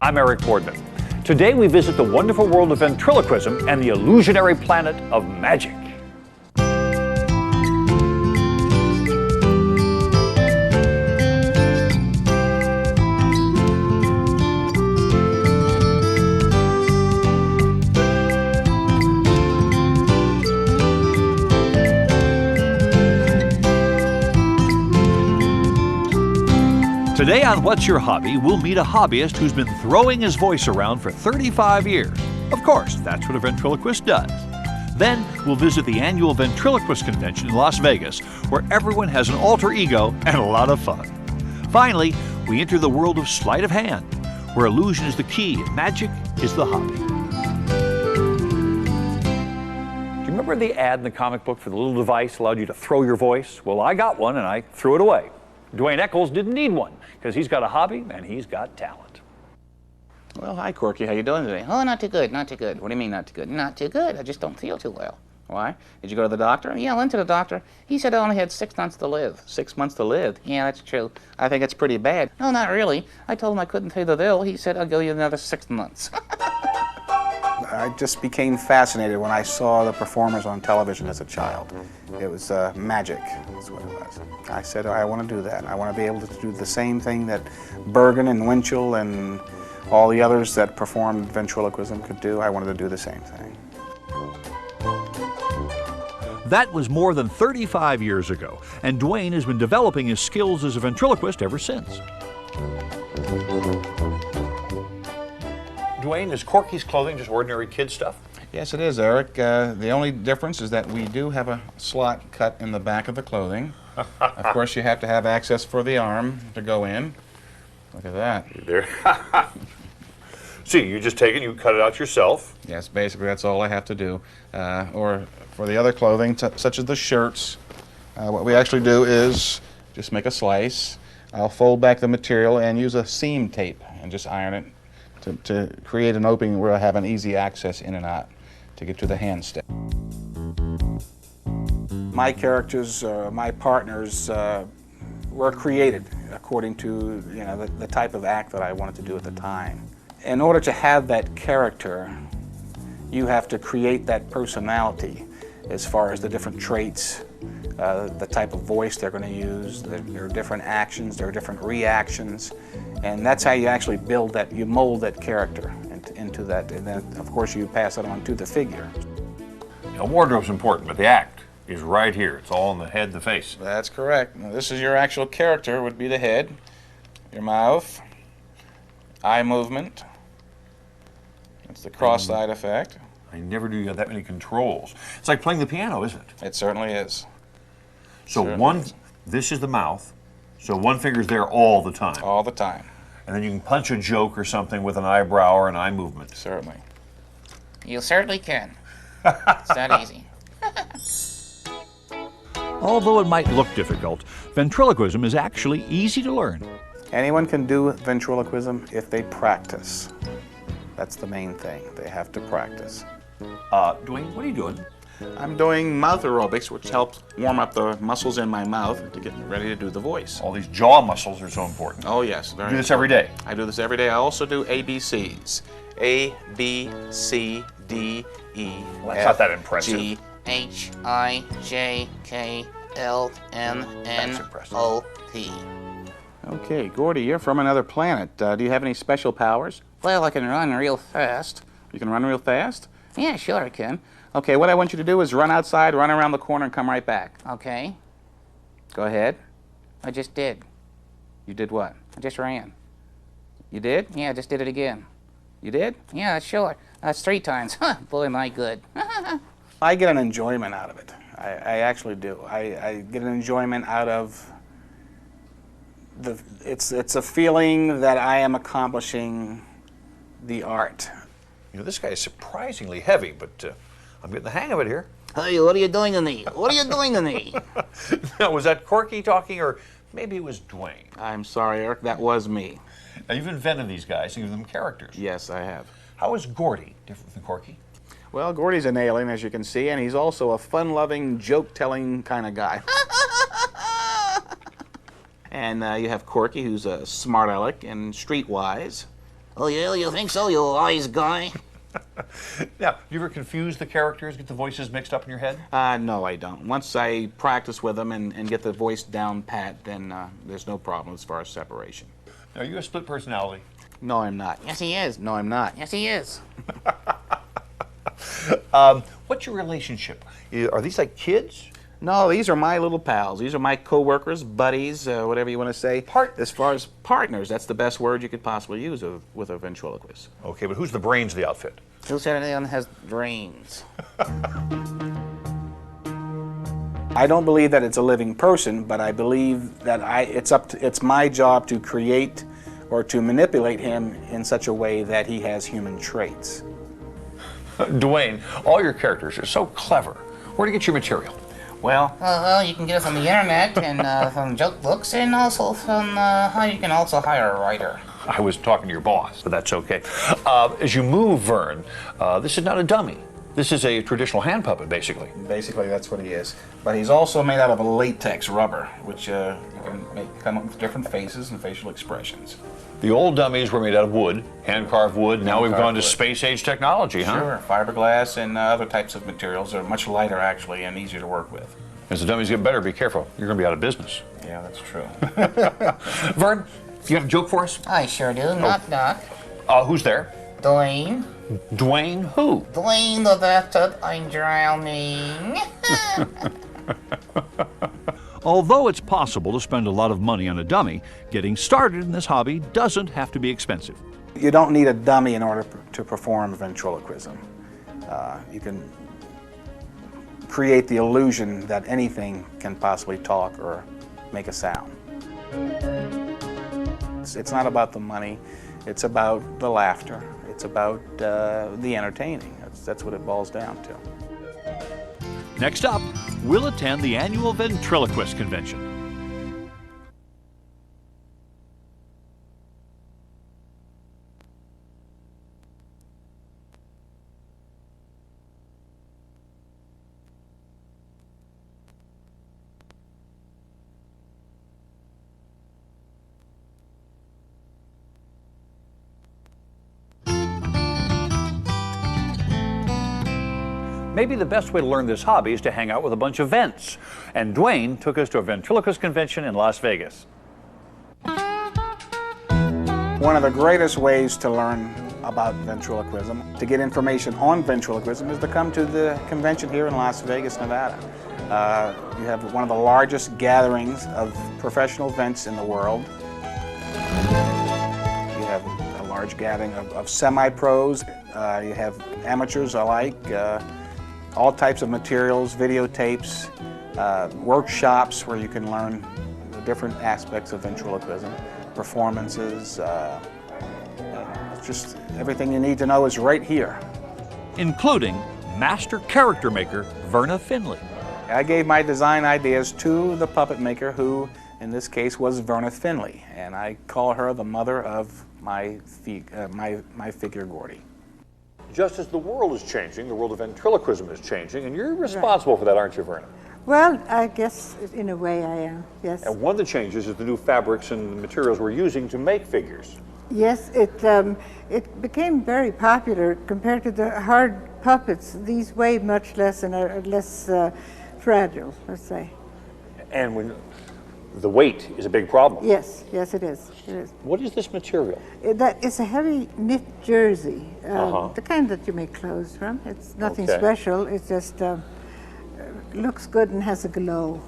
I'm Eric Boardman. Today we visit the wonderful world of ventriloquism and the illusionary planet of magic. Today on What's Your Hobby, we'll meet a hobbyist who's been throwing his voice around for 35 years. Of course, that's what a ventriloquist does. Then we'll visit the annual Ventriloquist Convention in Las Vegas, where everyone has an alter ego and a lot of fun. Finally, we enter the world of sleight of hand, where illusion is the key and magic is the hobby. Do you remember the ad in the comic book for the little device that allowed you to throw your voice? Well, I got one and I threw it away. Duane Echols didn't need one, because he's got a hobby and he's got talent. Well, hi, Corky. How you doing today? Oh, not too good, not too good. What do you mean not too good? Not too good. I just don't feel too well. Why? Did you go to the doctor? Yeah, I went to the doctor. He said I only had 6 months to live. 6 months to live? Yeah, that's true. I think it's pretty bad. No, not really. I told him I couldn't pay the bill. He said I'll give you another 6 months. I just became fascinated when I saw the performers on television as a child. It was magic, is what it was. I said, I want to do that. I want to be able to do the same thing that Bergen and Winchell and all the others that performed ventriloquism could do. I wanted to do the same thing. That was more than 35 years ago, and Duane has been developing his skills as a ventriloquist ever since. Duane, is Corky's clothing just ordinary kid stuff? Yes, it is, Eric. The only difference is that we do have a slot cut in the back of the clothing. Of course, you have to have access for the arm to go in. Look at that. There. See, you just take it, you cut it out yourself. Yes, basically that's all I have to do. Or for the other clothing, such as the shirts, what we actually do is just make a slice. I'll fold back the material and use a seam tape and just iron it to create an opening where I have an easy access in and out to get to the hand step. My characters, my partners, were created according to the type of act that I wanted to do at the time. In order to have that character, you have to create that personality as far as the different traits, the type of voice they're going to use. There are different actions, there are different reactions, and that's how you actually build that, you mold that character into that, and then of course you pass it on to the figure. Wardrobe's important, but the act is right here. It's all in the head, the face. That's correct. Now, this is your actual character, would be the head, your mouth, eye movement. It's the cross-eyed effect. I never knew you had that many controls. It's like playing the piano, isn't it? It certainly is. So this is the mouth, so one finger's there all the time. All the time. And then you can punch a joke or something with an eyebrow or an eye movement. Certainly. You certainly can. It's that easy. Although it might look difficult, ventriloquism is actually easy to learn. Anyone can do ventriloquism if they practice. That's the main thing. They have to practice. Duane, what are you doing? I'm doing mouth aerobics, which helps warm up the muscles in my mouth to get ready to do the voice. All these jaw muscles are so important. Oh, yes. You do this every day? I do this every day. I also do ABCs. A, B, C, D, E, Well, that's not that impressive. G, H, I, J, K, L, M, N, O, P. Okay, Gordy, you're from another planet. Do you have any special powers? Well, I can run real fast. You can run real fast? Yeah, sure I can. Okay, what I want you to do is run outside, run around the corner, and come right back. Okay. Go ahead. I just did. You did what? I just ran. You did? Yeah, I just did it again. You did? Yeah, sure. That's 3 times. Boy, am I good. I get an enjoyment out of it. I actually do. I get an enjoyment out of it's a feeling that I am accomplishing the art. This guy is surprisingly heavy, but I'm getting the hang of it here. Hey, what are you doing to me? What are you doing to me? Now, was that Corky talking, or maybe it was Duane? I'm sorry, Eric, that was me. Now, you've invented these guys and given them characters. Yes, I have. How is Gordy different from Corky? Well, Gordy's an alien, as you can see, and he's also a fun-loving, joke-telling kind of guy. And you have Corky, who's a smart aleck and streetwise. Oh, yeah, you think so, you wise guy? Now, do you ever confuse the characters, get the voices mixed up in your head? No, I don't. Once I practice with them and get the voice down pat, then there's no problem as far as separation. Are you a split personality? No, I'm not. Yes, he is. No, I'm not. Yes, he is. What's your relationship? Are these like kids? No, these are my little pals. These are my co-workers, buddies, whatever you want to say. As far as partners, that's the best word you could possibly use with a ventriloquist. Okay, but who's the brains of the outfit? Who said anyone has brains? I don't believe that it's a living person, but I believe that it's my job to create or to manipulate him in such a way that he has human traits. Duane, all your characters are so clever. Where do you get your material? Well, Well, you can get it from the internet and from joke books, and also from you can also hire a writer. I was talking to your boss, but that's okay. As you move, Vern, this is not a dummy. This is a traditional hand puppet, basically. basically that's what he is. But he's also made out of a latex rubber, which you can come up with different faces and facial expressions. The old dummies were made out of wood, hand-carved wood. Now we've gone to Hand-carved wood. space-age technology, huh? Sure, fiberglass and other types of materials are much lighter, actually, and easier to work with. As the dummies get better, be careful. You're going to be out of business. Yeah, that's true. Vern, you got a joke for us? I sure do. Knock, knock. Who's there? Duane. Duane who? Duane the bathtub, I'm drowning. Although it's possible to spend a lot of money on a dummy, getting started in this hobby doesn't have to be expensive. You don't need a dummy in order to perform ventriloquism. You can create the illusion that anything can possibly talk or make a sound. It's not about the money, it's about the laughter, it's about the entertaining. That's what it boils down to. Next up, we'll attend the annual Ventriloquist Convention. Maybe the best way to learn this hobby is to hang out with a bunch of vents. And Duane took us to a ventriloquist convention in Las Vegas. One of the greatest ways to learn about ventriloquism, to get information on ventriloquism, is to come to the convention here in Las Vegas, Nevada. You have one of the largest gatherings of professional vents in the world. You have a large gathering of semi-pros. You have amateurs alike. All types of materials, videotapes, workshops where you can learn the different aspects of ventriloquism, performances. Just everything you need to know is right here. Including master character maker Verna Finley. I gave my design ideas to the puppet maker, who in this case was Verna Finley, and I call her the mother of my figure Gordy. Just as the world is changing, the world of ventriloquism is changing, and you're responsible for that, aren't you, Verna? Well, I guess in a way I am, yes. And one of the changes is the new fabrics and materials we're using to make figures. Yes, it became very popular compared to the hard puppets. These weigh much less and are less fragile, let's say. And when the weight is a big problem. Yes, yes it is. It is. What is this material? That is a heavy knit jersey, the kind that you make clothes from. It's nothing Okay. special, it just looks good and has a glow.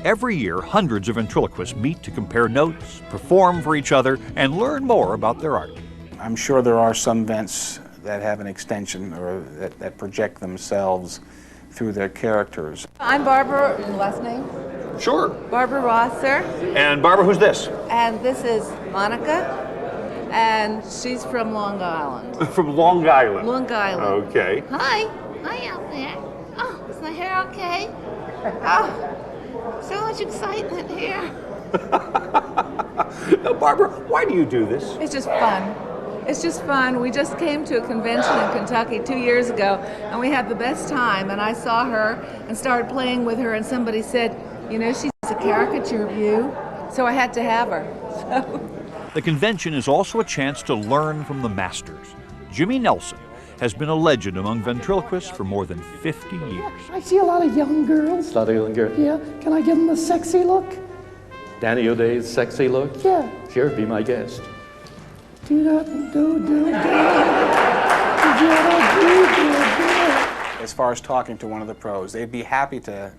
Every year, hundreds of ventriloquists meet to compare notes, perform for each other, and learn more about their art. I'm sure there are some vents that have an extension or that project themselves through their characters. I'm Barbara, last name? Sure. Barbara Rosser, And Barbara, who's this? and this is Monica, and she's from Long Island. From Long Island. Long Island. Okay. Hi. Hi out there. Oh, is my hair okay? Oh, so much excitement here. Now, Barbara, why do you do this? It's just fun. It's just fun. We just came to a convention in Kentucky 2 years ago, and we had the best time, and I saw her and started playing with her, and somebody said, you know, she's a caricature of you, so I had to have her. So. The convention is also a chance to learn from the masters. Jimmy Nelson has been a legend among ventriloquists for more than 50 years. I see a lot of young girls. A lot of young girls. Yeah, can I give them a sexy look? Danny O'Day's sexy look? Yeah. Sure, be my guest. As far as talking to one of the pros, they'd be happy to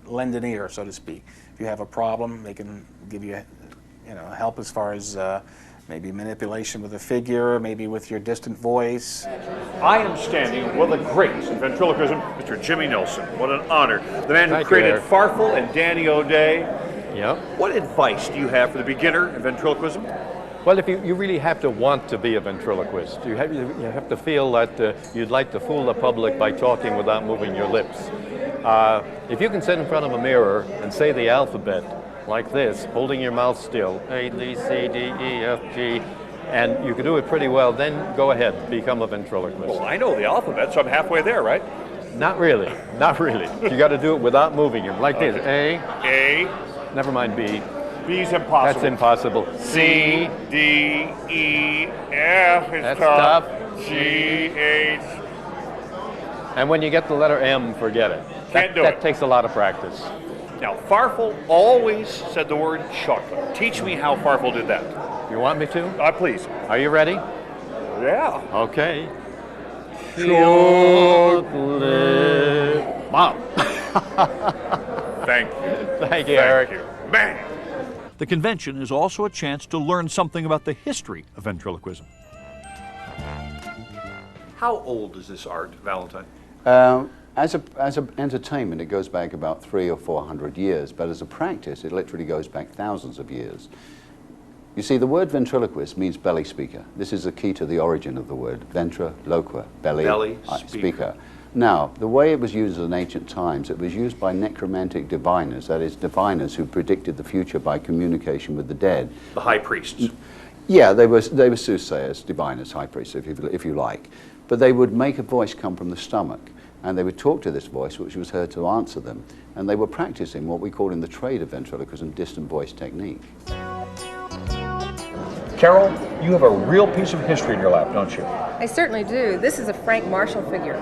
lend an ear, so to speak. If you have a problem, they can give you, help as far as maybe manipulation with a figure, maybe with your distant voice. I am standing with the greats in ventriloquism, Mr. Jimmy Nelson. What an honor. The man who created Farfel and Danny O'Day. Yep. What advice do you have for the beginner in ventriloquism? Well, if you really have to want to be a ventriloquist. You have to feel that you'd like to fool the public by talking without moving your lips. If you can sit in front of a mirror and say the alphabet like this, holding your mouth still, A, B, C, D, E, F, G, and you can do it pretty well, then go ahead, become a ventriloquist. Well, I know the alphabet, so I'm halfway there, right? Not really, not really. You got to do it without moving them, like this. A. Never mind B. B's impossible. That's impossible. C, D, E, F is That's tough. tough. G, H. And when you get the letter M, forget it. Can't do it. That takes a lot of practice. Now, Farfel always said the word chocolate. Teach me how Farfel did that. You want me to? Please. Are you ready? Yeah. Okay. Chocolate. Wow. Thank you. Thank you, Eric. Thank you. Man. The convention is also a chance to learn something about the history of ventriloquism. How old is this art, Valentine? As an entertainment, it goes back about 300 or 400 years, but as a practice, it literally goes back thousands of years. You see, the word ventriloquist means belly speaker. This is the key to the origin of the word. Ventriloqua, belly speaker. Now, the way it was used in ancient times, it was used by necromantic diviners, that is, diviners who predicted the future by communication with the dead. The high priests. Yeah, they were soothsayers, diviners, high priests, if you like. But they would make a voice come from the stomach, and they would talk to this voice, which was heard to answer them. And they were practicing what we call in the trade of ventriloquism, distant voice technique. Carol, you have a real piece of history in your lap, don't you? I certainly do. This is a Frank Marshall figure.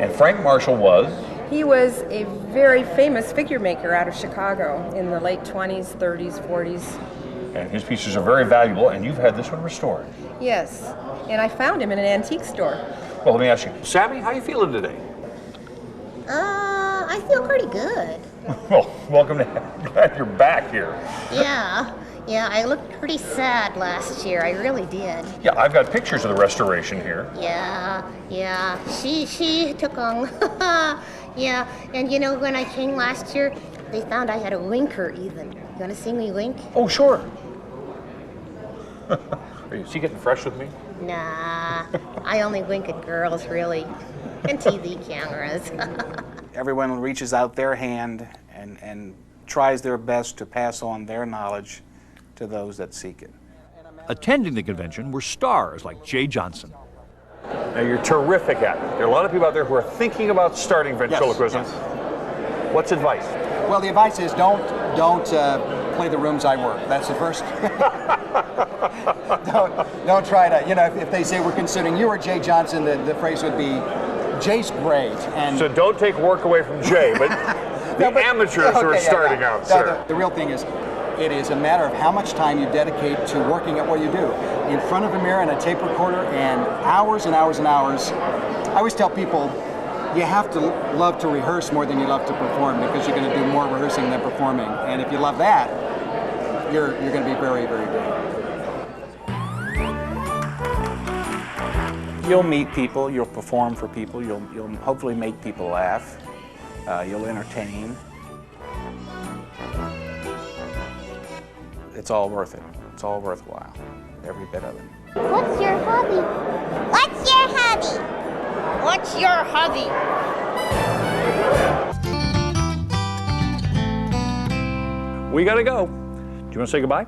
And Frank Marshall was? He was a very famous figure maker out of Chicago in the late 20s, 30s, 40s. And his pieces are very valuable, and you've had this one restored. Yes, and I found him in an antique store. Well, let me ask you, Sammy, how are you feeling today? I feel pretty good. Well, welcome to, glad you're back here. Yeah, I looked pretty sad last year. I really did. Yeah, I've got pictures of the restoration here. Yeah. She took on. Yeah, and when I came last year, they found I had a winker even. You want to see me wink? Oh, sure. Is he getting fresh with me? Nah, I only wink at girls, really, and TV cameras. Everyone reaches out their hand and tries their best to pass on their knowledge to those that seek it. Attending the convention were stars like Jay Johnson. Now, you're terrific at it. There are a lot of people out there who are thinking about starting ventriloquism. Yes. What's advice? Well, the advice is don't play the rooms I work. That's the first. don't try to, if they say we're considering you or Jay Johnson, the phrase would be, Jay's great. And so don't take work away from Jay, but amateurs who are starting out, sir. The real thing is, it is a matter of how much time you dedicate to working at what you do. In front of a mirror and a tape recorder and hours and hours and hours. I always tell people, you have to love to rehearse more than you love to perform, because you're going to do more rehearsing than performing. And if you love that, you're going to be very, very good. You'll meet people, you'll perform for people, you'll hopefully make people laugh, you'll entertain. It's all worth it. It's all worthwhile, every bit of it. What's your hobby? What's your hobby? What's your hobby? We gotta go. Do you want to say goodbye?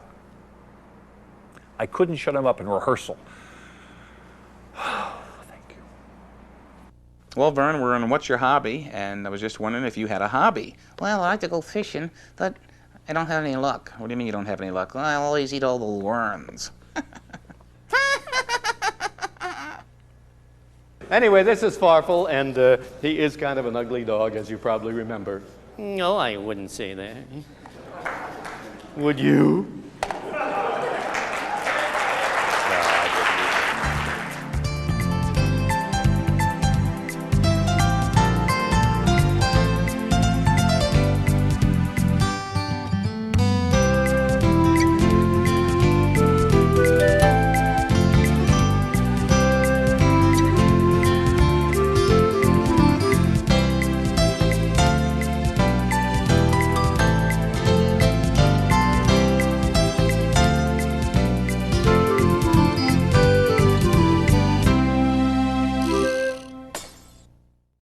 I couldn't shut him up in rehearsal. Thank you. Well, Vern, we're on What's Your Hobby? And I was just wondering if you had a hobby. Well, I like to go fishing, but I don't have any luck. What do you mean you don't have any luck? Well, I always eat all the worms. Anyway, this is Farfel, and he is kind of an ugly dog, as you probably remember. No, I wouldn't say that. Would you?